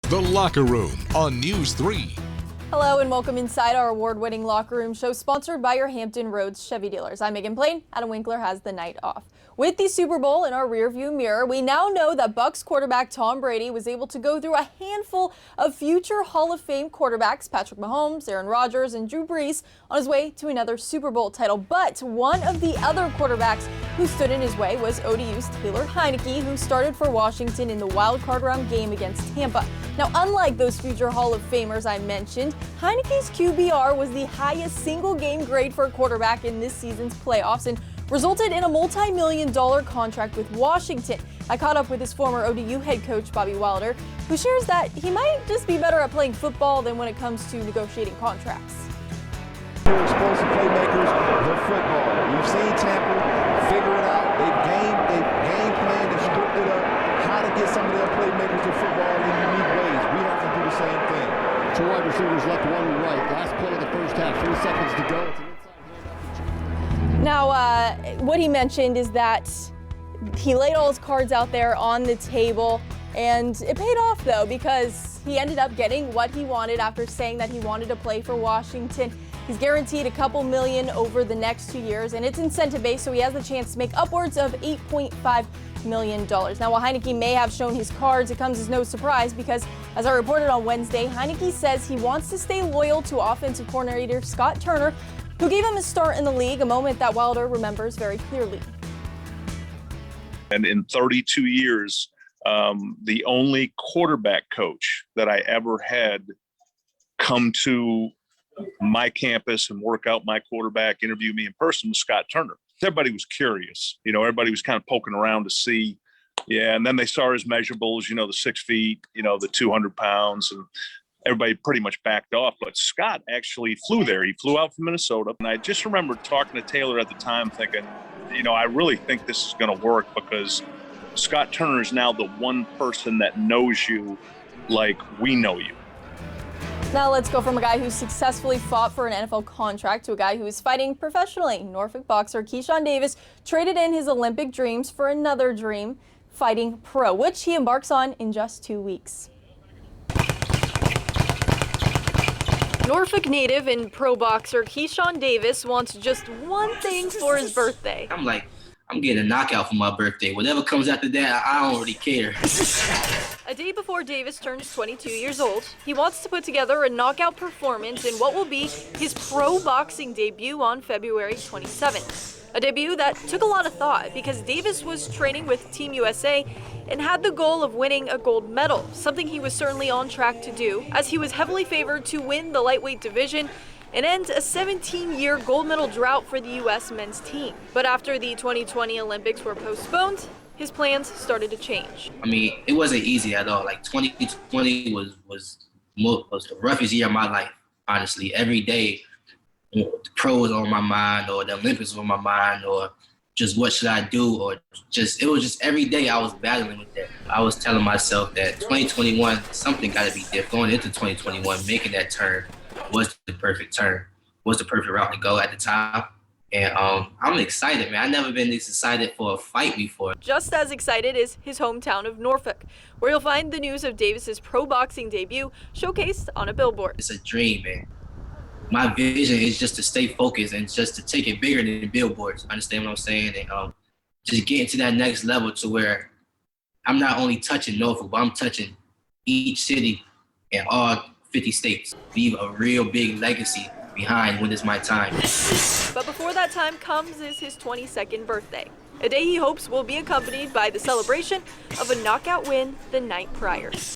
The Locker Room on News 3. Hello and welcome inside our award-winning Locker Room show sponsored by your Hampton Roads Chevy dealers. I'm Megan Plain. Adam Winkler has the night off. With the Super Bowl in our rearview mirror, we now know that Bucs quarterback Tom Brady was able to go through a handful of future Hall of Fame quarterbacks, Patrick Mahomes, Aaron Rodgers, and Drew Brees, on his way to another Super Bowl title. But one of the other quarterbacks who stood in his way was ODU's Taylor Heinicke, who started for Washington in the wild card round game against Tampa. Now, unlike those future Hall of Famers I mentioned, Heinicke's QBR was the highest single game grade for a quarterback in this season's playoffs and resulted in a multi-million-dollar contract with Washington. I caught up with his former ODU head coach, Bobby Wilder, who shares that he might just be better at playing football than when it comes to negotiating contracts. Explosive playmakers, the football. We've seen Tampa figure it out. They've game planned and scripted up how to get some of their playmakers to football in unique ways. We have to do the same thing. Two wide receivers left, one right. Last play of the first half, 3 seconds to go. Now, what he mentioned is that he laid all his cards out there on the table, and it paid off, though, because he ended up getting what he wanted after saying that he wanted to play for Washington. He's guaranteed a couple million over the next 2 years, and it's incentive-based, so he has the chance to make upwards of $8.5 million. Now, while Heinicke may have shown his cards, it comes as no surprise because, as I reported on Wednesday, Heinicke says he wants to stay loyal to offensive coordinator Scott Turner, who gave him a start in the league, a moment that Wilder remembers very clearly. And in 32 years, the only quarterback coach that I ever had come to my campus and work out my quarterback, interview me in person was Scott Turner. Everybody was curious. Everybody was kind of poking around to see. Yeah, and then they saw his measurables, the 6 feet, the 200 pounds, and everybody pretty much backed off. But Scott actually flew there. He flew out from Minnesota. And I just remember talking to Taylor at the time thinking, I really think this is going to work because Scott Turner is now the one person that knows you like we know you. Now let's go from a guy who successfully fought for an NFL contract to a guy who is fighting professionally. Norfolk boxer Keyshawn Davis traded in his Olympic dreams for another dream, fighting pro, which he embarks on in just 2 weeks. Norfolk native and pro boxer Keyshawn Davis wants just one thing for his birthday. I'm getting a knockout for my birthday. Whatever comes after that, I don't really care. A day before Davis turns 22 years old, he wants to put together a knockout performance in what will be his pro boxing debut on February 27th. A debut that took a lot of thought because Davis was training with Team USA and had the goal of winning a gold medal, something he was certainly on track to do, as he was heavily favored to win the lightweight division and end a 17-year gold medal drought for the U.S. men's team. But after the 2020 Olympics were postponed, his plans started to change. It wasn't easy at all. 2020 was the roughest year of my life, honestly. Every day, the pros on my mind, or the Olympics on my mind, or just what should I do, or it was just every day I was battling with that. I was telling myself that 2021, something got to be different. Going into 2021, making that turn was the perfect turn, was the perfect route to go at the time. And I'm excited, man. I've never been this excited for a fight before. Just as excited is his hometown of Norfolk, where you'll find the news of Davis's pro boxing debut showcased on a billboard. It's a dream, man. My vision is just to stay focused and just to take it bigger than the billboards. Understand what I'm saying? And just getting to that next level to where I'm not only touching Norfolk, but I'm touching each city in all 50 states. Leave a real big legacy behind when it's my time. But before that time comes is his 22nd birthday, a day he hopes will be accompanied by the celebration of a knockout win the night prior.